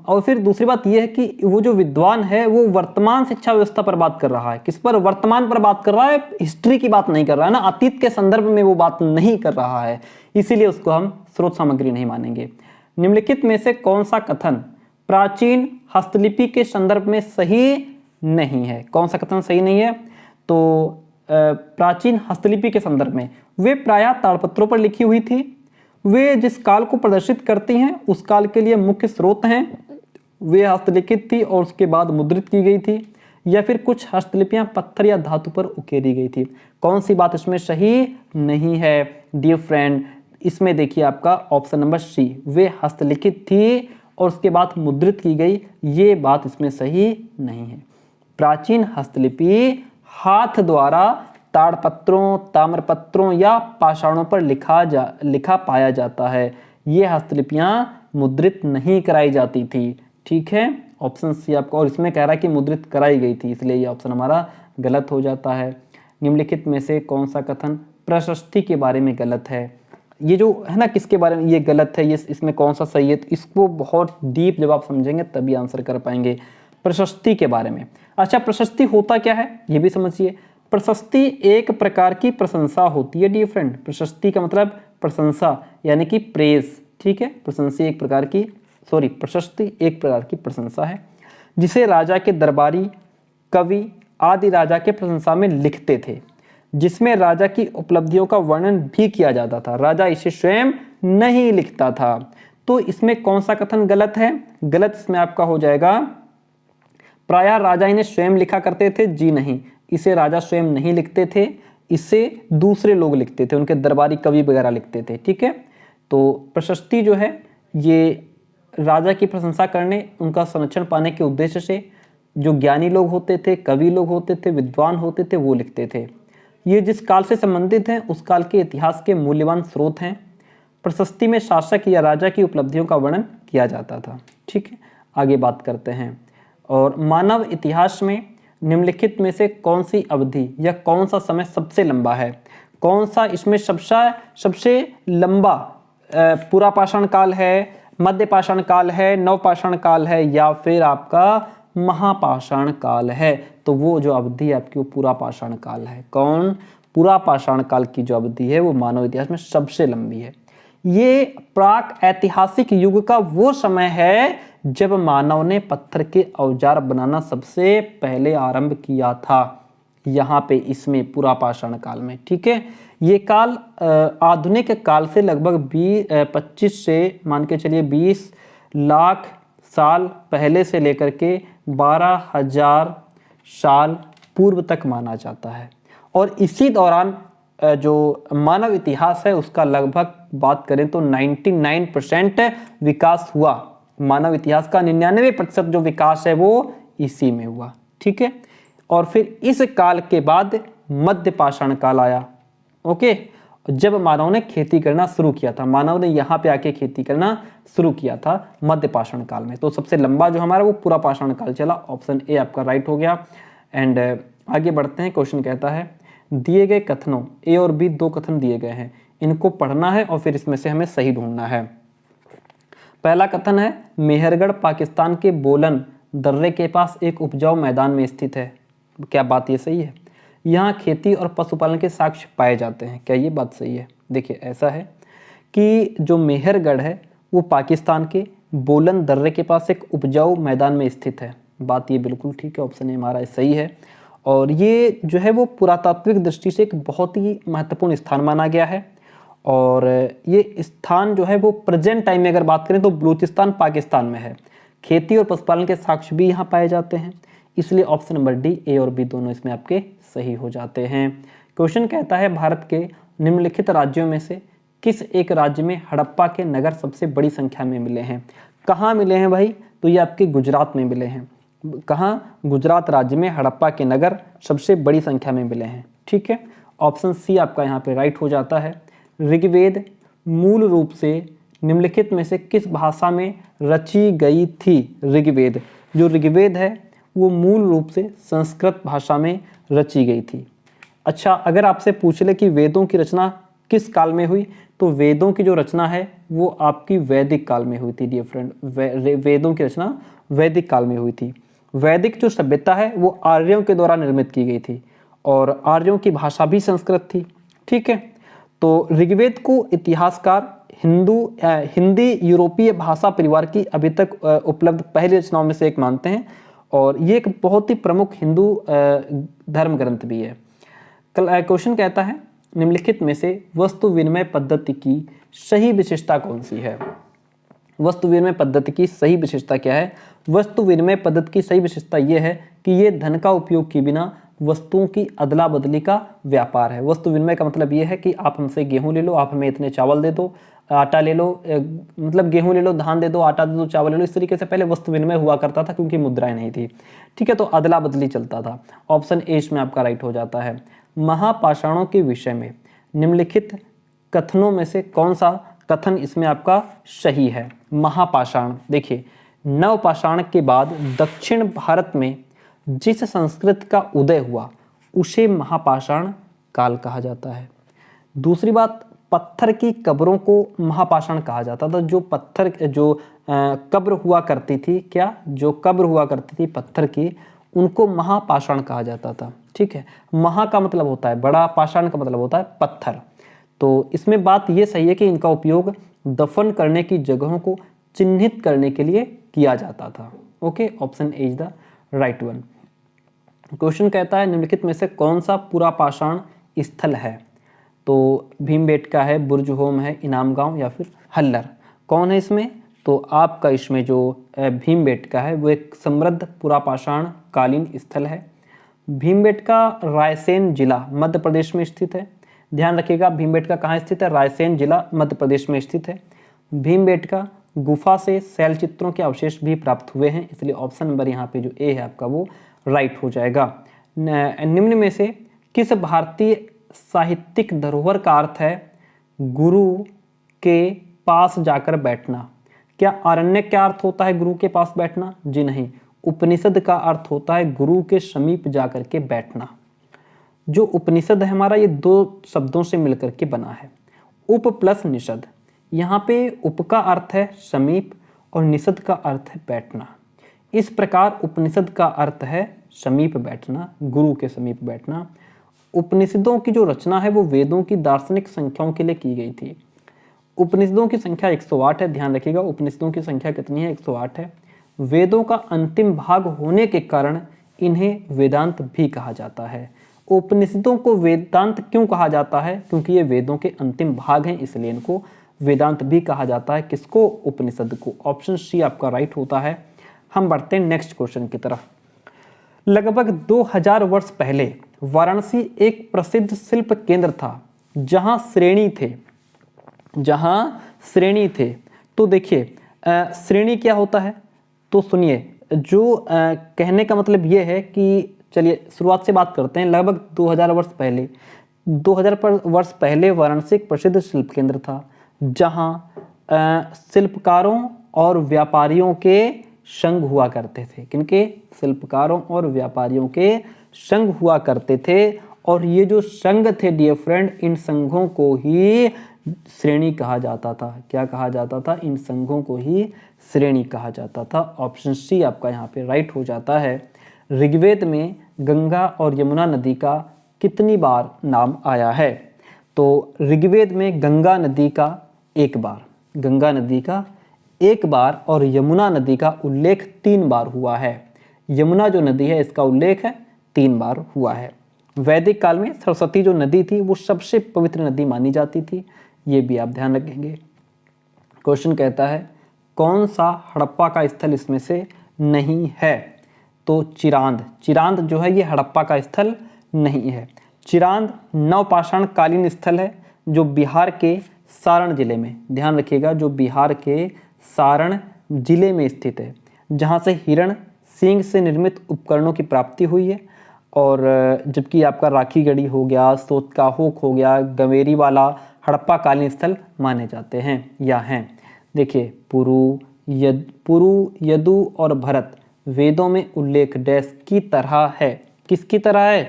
और फिर दूसरी बात यह है कि वो जो विद्वान है वो वर्तमान शिक्षा व्यवस्था पर बात कर रहा है। किस पर? वर्तमान पर बात कर रहा है, हिस्ट्री की बात नहीं कर रहा है ना, अतीत के संदर्भ में वो बात नहीं कर रहा है, इसीलिए उसको हम स्रोत सामग्री नहीं मानेंगे। निम्नलिखित में से कौन सा कथन प्राचीन हस्तलिपि के संदर्भ में सही नहीं है? कौन सा कथन सही नहीं है? तो प्राचीन हस्तलिपि के संदर्भ में वे प्रायः ताड़पत्रों पर लिखी हुई थी, वे जिस काल को प्रदर्शित करती हैं उस काल के लिए मुख्य स्रोत हैं, वे हस्तलिखित थी और उसके बाद मुद्रित की गई थी, या फिर कुछ हस्तलिपियां पत्थर या धातु पर उकेरी गई थी। कौन सी बात इसमें सही नहीं है डियर फ्रेंड? इसमें देखिए आपका ऑप्शन नंबर सी, वे हस्तलिखित थी और उसके बाद मुद्रित की गई, ये बात इसमें सही नहीं है। प्राचीन हस्तलिपि हाथ द्वारा ताड़पत्रों, ताम्रपत्रों या पाषाणों पर लिखा पाया जाता है। ये हस्तलिपियां मुद्रित नहीं कराई जाती थी। ठीक है, ऑप्शन सी आपको, और इसमें कह रहा है कि मुद्रित कराई गई थी, इसलिए ये ऑप्शन हमारा गलत हो जाता है। निम्नलिखित में से कौन सा कथन प्रशस्ति के बारे में गलत है? ये जो है ना, किसके बारे में ये गलत है, ये इसमें कौन सा सही है? इसको बहुत डीप जब आप समझेंगे तभी आंसर कर पाएंगे। प्रशस्ति के बारे में, अच्छा प्रशस्ति होता क्या है ये भी समझिए। प्रशस्ति एक प्रकार की प्रशंसा होती है डियर फ्रेंड। प्रशस्ति का मतलब प्रशंसा यानी कि प्रेज। ठीक है, प्रशस्ति एक प्रकार की प्रशंसा है जिसे राजा के दरबारी, कवि आदि राजा के प्रशंसा में लिखते थे, जिसमें राजा की उपलब्धियों का वर्णन भी किया जाता था। राजा इसे स्वयं नहीं लिखता था। तो इसमें कौन सा कथन गलत है? गलत इसमें आपका हो जाएगा प्रायः राजा इन्हें स्वयं लिखा करते थे। जी नहीं, इसे राजा स्वयं नहीं लिखते थे, इसे दूसरे लोग लिखते थे, उनके दरबारी कवि वगैरह लिखते थे। ठीक है, तो प्रशस्ति जो है ये राजा की प्रशंसा करने, उनका संरक्षण पाने के उद्देश्य से जो ज्ञानी लोग होते थे, कवि लोग होते थे, विद्वान होते थे, वो लिखते थे। ये जिस काल से संबंधित हैं उस काल के इतिहास के मूल्यवान स्रोत हैं। प्रशस्ति में शासक या राजा की उपलब्धियों का वर्णन किया जाता था। ठीक है, आगे बात करते हैं। और मानव इतिहास में निम्नलिखित में से कौन सी अवधि या कौन सा समय सबसे लंबा है? कौन सा इसमें सबसे लंबा पुरा पाषाण काल है, मध्य पाषाण काल है, नव पाषाण काल है, या फिर आपका महापाषाण काल है। तो वो जो अवधि है आपकी वो पूरा पाषाण काल है। कौन? पूरा पाषाण काल की जो अवधि है वो मानव इतिहास में सबसे लंबी है। ये प्राक ऐतिहासिक युग का वो समय है जब मानव ने पत्थर के औजार बनाना सबसे पहले आरंभ किया था, यहाँ पे इसमें पूरा पाषाण काल में। ठीक है, ये काल आधुनिक काल से लगभग 25 से मान के चलिए 20 लाख साल पहले से लेकर के 12,000 साल पूर्व तक माना जाता है। और इसी दौरान जो मानव इतिहास है उसका लगभग बात करें तो 99% विकास हुआ। मानव इतिहास का 99% जो विकास है वो इसी में हुआ। ठीक है, और फिर इस काल के बाद मध्य पाषाण काल आया। ओके, जब मानव ने खेती करना शुरू किया था, मानव ने यहाँ पे आके खेती करना शुरू किया था मध्य पाषाण काल में। तो सबसे लंबा जो हमारा वो पूरा पाषाण काल चला। ऑप्शन ए आपका राइट हो गया। एंड आगे बढ़ते हैं। क्वेश्चन कहता है दिए गए कथनों, ए और बी 2 कथन दिए गए हैं, इनको पढ़ना है और फिर इसमें से हमें सही ढूंढना है। पहला कथन है मेहरगढ़ पाकिस्तान के बोलन दर्रे के पास एक उपजाऊ मैदान में स्थित है। क्या बात ये सही है? यहाँ खेती और पशुपालन के साक्ष्य पाए जाते हैं। क्या ये बात सही है? देखिए ऐसा है कि जो मेहरगढ़ है वो पाकिस्तान के बोलन दर्रे के पास एक उपजाऊ मैदान में स्थित है। बात ये बिल्कुल ठीक है, ऑप्शन ए हमारा सही है। और ये जो है वो पुरातात्विक दृष्टि से एक बहुत ही महत्वपूर्ण स्थान माना गया है। और ये स्थान जो है वो प्रेजेंट टाइम में अगर बात करें तो बलूचिस्तान पाकिस्तान में है। खेती और पशुपालन के साक्ष्य भी यहाँ पाए जाते हैं, इसलिए ऑप्शन नंबर डी, ए और बी दोनों इसमें आपके सही हो जाते हैं। क्वेश्चन कहता है भारत के निम्नलिखित राज्यों में से किस एक राज्य में हड़प्पा के नगर सबसे बड़ी संख्या में मिले हैं? कहाँ मिले हैं भाई? तो ये आपके गुजरात में मिले हैं। कहाँ? गुजरात राज्य में हड़प्पा के नगर सबसे बड़ी संख्या में मिले हैं। ठीक है, ऑप्शन सी आपका यहाँ पे राइट हो जाता है। ऋग्वेद मूल रूप से निम्नलिखित में से किस भाषा में रची गई थी? ऋग्वेद, जो ऋग्वेद है वो मूल रूप से संस्कृत भाषा में रची गई थी। अच्छा, अगर आपसे पूछ ले कि वेदों की रचना किस काल में हुई, तो वेदों की जो रचना है वो आपकी वैदिक काल में हुई थी डियर फ्रेंड। वेदों की रचना वैदिक काल में हुई थी। वैदिक जो सभ्यता है वो आर्यों के द्वारा निर्मित की गई थी और आर्यों की भाषा भी संस्कृत थी। ठीक है, तो ऋग्वेद को इतिहासकार हिंदी यूरोपीय भाषा परिवार की अभी तक उपलब्ध पहली रचनाओं में से एक मानते हैं और ये एक बहुत ही प्रमुख हिंदू धर्म ग्रंथ भी है। क्वेश्चन कहता है निम्नलिखित में से वस्तु विनिमय पद्धति की सही विशेषता कौन सी है? वस्तु विनिमय पद्धति की सही विशेषता क्या है? वस्तु विनिमय पद्धति की सही विशेषता यह है कि ये धन का उपयोग किए बिना वस्तुओं की अदला बदली का व्यापार है। वस्तु विनिमय का मतलब ये है कि आप हमसे गेहूं ले लो, आप हमें इतने चावल दे दो, आटा ले लो, मतलब गेहूं ले लो, धान दे दो, आटा दे दो, चावल ले लो। इस तरीके से पहले वस्तु विनिमय हुआ करता था क्योंकि मुद्राएं नहीं थी। ठीक है, तो अदला बदली चलता था। ऑप्शन ए इसमें आपका राइट हो जाता है। महापाषाणों के विषय में निम्नलिखित कथनों में से कौन सा कथन इसमें आपका सही है? महापाषाण, देखिए नवपाषाण के बाद दक्षिण भारत में जिस संस्कृति का उदय हुआ उसे महापाषाण काल कहा जाता है। दूसरी बात, पत्थर की कब्रों को महापाषाण कहा जाता था। जो पत्थर कब्र हुआ करती थी, क्या जो कब्र हुआ करती थी पत्थर की, उनको महापाषाण कहा जाता था। ठीक है, महा का मतलब होता है बड़ा, पाषाण का मतलब होता है पत्थर। तो इसमें बात ये सही है कि इनका उपयोग दफन करने की जगहों को चिन्हित करने के लिए किया जाता था। Okay, option A is the right one. Question कहता है निम्नलिखित में से कौन सा पूरा पाषाण स्थल है? तो भीमबेटका है, बुर्जहोम है, इनाम गांव या फिर हल्लर। कौन है इसमें? तो आपका इसमें जो भीमबेटका है वो एक समृद्ध पूरा पाषाण कालीन स्थल है। भीमबेटका रायसेन जिला मध्य प्रदेश में स्थित है। ध्यान रखिएगा, भीमबेटका कहाँ स्थित है? रायसेन जिला मध्य प्रदेश में स्थित है। भीमबेटका गुफा से शैल चित्रों के अवशेष भी प्राप्त हुए हैं, इसलिए ऑप्शन नंबर यहाँ पे जो ए है आपका वो राइट हो जाएगा। निम्न में से किस भारतीय साहित्यिक धरोहर का अर्थ है गुरु के पास जाकर बैठना? क्या आरण्यक का अर्थ होता है गुरु के पास बैठना? जी नहीं, उपनिषद का अर्थ होता है गुरु के समीप जाकर के बैठना। जो उपनिषद है हमारा ये 2 शब्दों से मिलकर के बना है, उप प्लस निषद। यहाँ पे उप का अर्थ है समीप और निषद का अर्थ है बैठना। इस प्रकार उपनिषद का अर्थ है समीप बैठना, गुरु के समीप बैठना। उपनिषदों की जो रचना है वो वेदों की दार्शनिक संख्याओं के लिए की गई थी। उपनिषदों की संख्या 108 है, ध्यान रखिएगा उपनिषदों की संख्या कितनी है, 108 है। वेदों का अंतिम भाग होने के कारण इन्हें वेदांत भी कहा जाता है। उपनिषदों को वेदांत क्यों कहा जाता है? क्योंकि ये वेदों के अंतिम भाग हैं, इसलिए इनको वेदांत भी कहा जाता है। किसको? उपनिषद को। ऑप्शन सी आपका राइट होता है। हम बढ़ते हैं नेक्स्ट क्वेश्चन की तरफ। लगभग 2000 वर्ष पहले वाराणसी एक प्रसिद्ध शिल्प केंद्र था जहां श्रेणी थे। तो देखिए श्रेणी क्या होता है, तो सुनिए, जो कहने का मतलब ये है कि चलिए शुरुआत से बात करते हैं। लगभग 2000 वर्ष पहले वाराणसी एक प्रसिद्ध शिल्प केंद्र था जहां शिल्पकारों और व्यापारियों के संघ हुआ करते थे। किनके? शिल्पकारों और व्यापारियों के संघ हुआ करते थे। और ये जो संघ थे डियर फ्रेंड, इन संघों को ही श्रेणी कहा जाता था। क्या कहा जाता था? इन संघों को ही श्रेणी कहा जाता था। ऑप्शन सी आपका यहाँ पे राइट हो जाता है। ऋग्वेद में गंगा और यमुना नदी का कितनी बार नाम आया है? तो ऋग्वेद में गंगा नदी का एक बार और यमुना नदी का उल्लेख 3 बार हुआ है। यमुना जो नदी है इसका उल्लेख 3 बार हुआ है। वैदिक काल में सरस्वती जो नदी थी वो सबसे पवित्र नदी मानी जाती थी, ये भी आप ध्यान रखेंगे। क्वेश्चन कहता है कौन सा हड़प्पा का स्थल इसमें से नहीं है? तो चिरांद जो है ये हड़प्पा का स्थल नहीं है। चिरांद नवपाषाण कालीन स्थल है जो बिहार के सारण जिले में, ध्यान रखिएगा, जो बिहार के सारण जिले में स्थित है, जहाँ से हिरण सींग से निर्मित उपकरणों की प्राप्ति हुई है। और जबकि आपका राखीगढ़ी हो गया, सोतकाहोक हो गया, गंवेरी वाला हड़प्पा कालीन स्थल माने जाते हैं या हैं। देखिए पुरु, यदु और भरत वेदों में उल्लेख डैश की तरह है। किसकी तरह है?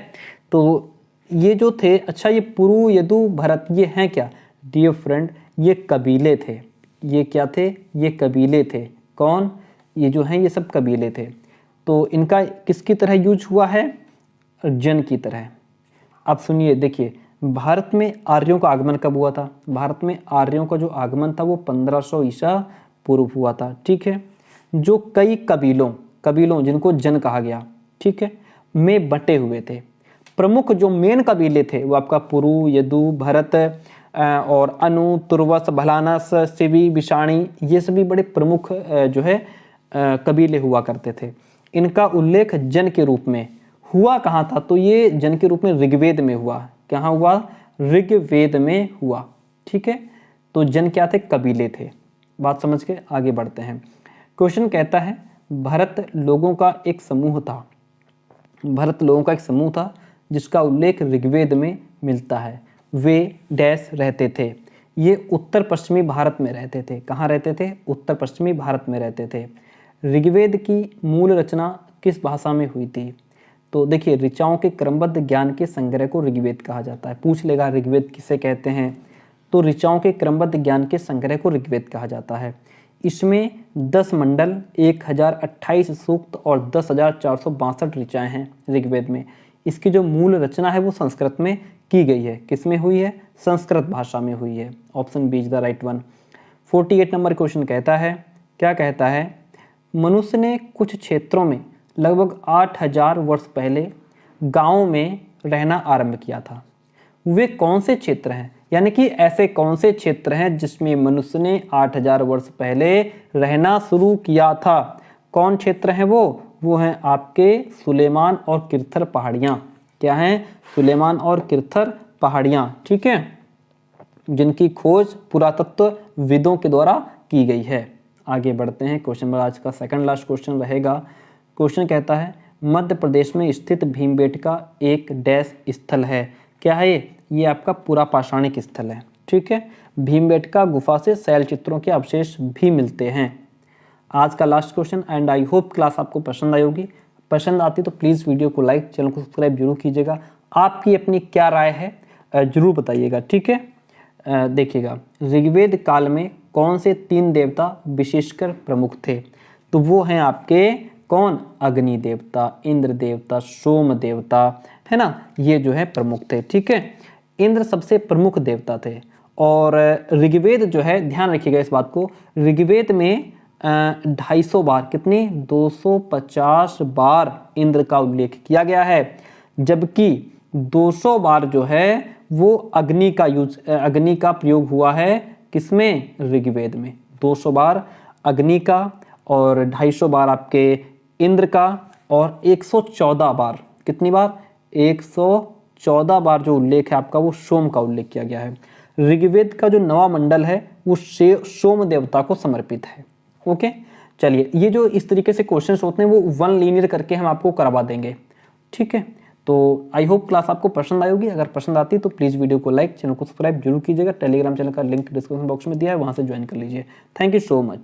तो ये जो थे, अच्छा ये पुरु, यदु, भरत ये हैं क्या? डियर फ्रेंड ये कबीले थे। ये क्या थे? ये कबीले थे। कौन? ये जो हैं ये सब कबीले थे। तो इनका किसकी तरह यूज हुआ है? जन की तरह। अब सुनिए, देखिए भारत में आर्यों का आगमन कब हुआ था? भारत में आर्यों का जो आगमन था वो 1500 ईसा पूर्व हुआ था। ठीक है, जो कई कबीलों जिनको जन कहा गया, ठीक है, में बटे हुए थे। प्रमुख जो मेन कबीले थे वो आपका पुरु, यदु, भरत और अनु, तुर्वस, भलानस, शिवी, बिशाणी, ये सभी बड़े प्रमुख जो है कबीले हुआ करते थे। इनका उल्लेख जन के रूप में हुआ कहाँ था? तो ये जन के रूप में ऋग्वेद में हुआ। कहाँ हुआ? ऋग्वेद में हुआ। ठीक है, तो जन क्या थे? कबीले थे। बात समझ के आगे बढ़ते हैं। क्वेश्चन कहता है भरत लोगों का एक समूह था जिसका उल्लेख ऋग्वेद में मिलता है। वे डैश रहते थे। ये उत्तर पश्चिमी भारत में रहते थे। कहाँ रहते थे? उत्तर पश्चिमी भारत में रहते थे। ऋग्वेद की मूल रचना किस भाषा में हुई थी? तो देखिए ऋचाओं के क्रमबद्ध ज्ञान के संग्रह को ऋग्वेद कहा जाता है। पूछ लेगा ऋग्वेद किसे कहते हैं? तो ऋचाओं के क्रमबद्ध ज्ञान के संग्रह को ऋग्वेद कहा जाता है। इसमें 10 मंडल, 1028 सूक्त और 10,462 ऋचाएँ हैं ऋग्वेद में। इसकी जो मूल रचना है वो संस्कृत में की गई है। किस में हुई है? संस्कृत भाषा में हुई है। Option B is the right one. 48 number question कहता है, क्या कहता है? मनुष्य ने कुछ क्षेत्रों में लगभग 8000 वर्ष पहले गाँव में रहना आरंभ किया था। वे कौन से क्षेत्र हैं? यानी कि ऐसे कौन से क्षेत्र हैं जिसमें मनुष्य ने 8000 वर्ष पहले रहना शुरू किया था? कौन क्षेत्र हैं वो? वो हैं आपके सुलेमान और किरथर पहाड़ियाँ। क्या हैं? सुलेमान और किरथर पहाड़ियाँ। ठीक है, जिनकी खोज पुरातत्वविदों के द्वारा की गई है। आगे बढ़ते हैं। क्वेश्चन नंबर आज का सेकंड लास्ट क्वेश्चन रहेगा। क्वेश्चन कहता है मध्य प्रदेश में स्थित भीमबेटका एक डैश स्थल है। क्या है ये? ये आपका पुरापाषाणिक स्थल है। ठीक है, भीमबेटका गुफा से शैल चित्रों के अवशेष भी मिलते हैं। आज का last question and I hope class आपको पसंद आई होगी। पसंद आती तो प्लीज़ वीडियो को लाइक, चैनल को सब्सक्राइब जरूर कीजिएगा। आपकी अपनी क्या राय है जरूर बताइएगा। ठीक है, देखिएगा ऋग्वेद काल में कौन से 3 देवता विशेषकर प्रमुख थे? तो वो हैं आपके कौन? अग्नि देवता, इंद्र देवता, सोम देवता, है ना, ये जो है प्रमुख थे। ठीक है, इंद्र सबसे प्रमुख देवता थे। और ऋग्वेद जो है, ध्यान रखिएगा इस बात को, ऋग्वेद में 250 बार, कितनी? 250 बार इंद्र का उल्लेख किया गया है, जबकि 200 बार जो है वो अग्नि का प्रयोग हुआ है। किसमें? ऋग्वेद में। 200 बार अग्नि का और 250 बार आपके इंद्र का, और 114 बार, कितनी बार? 114 बार जो उल्लेख है आपका वो सोम का उल्लेख किया गया है। ऋग्वेद का जो नवा मंडल है वो सोम देवता को समर्पित है। ओके, चलिए, ये जो इस तरीके से क्वेश्चंस होते हैं वो वन लीनियर करके हम आपको करवा देंगे। ठीक है, तो आई होप क्लास आपको पसंद आई होगी। अगर पसंद आती है तो प्लीज़ वीडियो को लाइक, चैनल को सब्सक्राइब जरूर कीजिएगा। टेलीग्राम चैनल का लिंक डिस्क्रिप्शन बॉक्स में दिया है, वहाँ से ज्वाइन कर लीजिए। Thank you so much.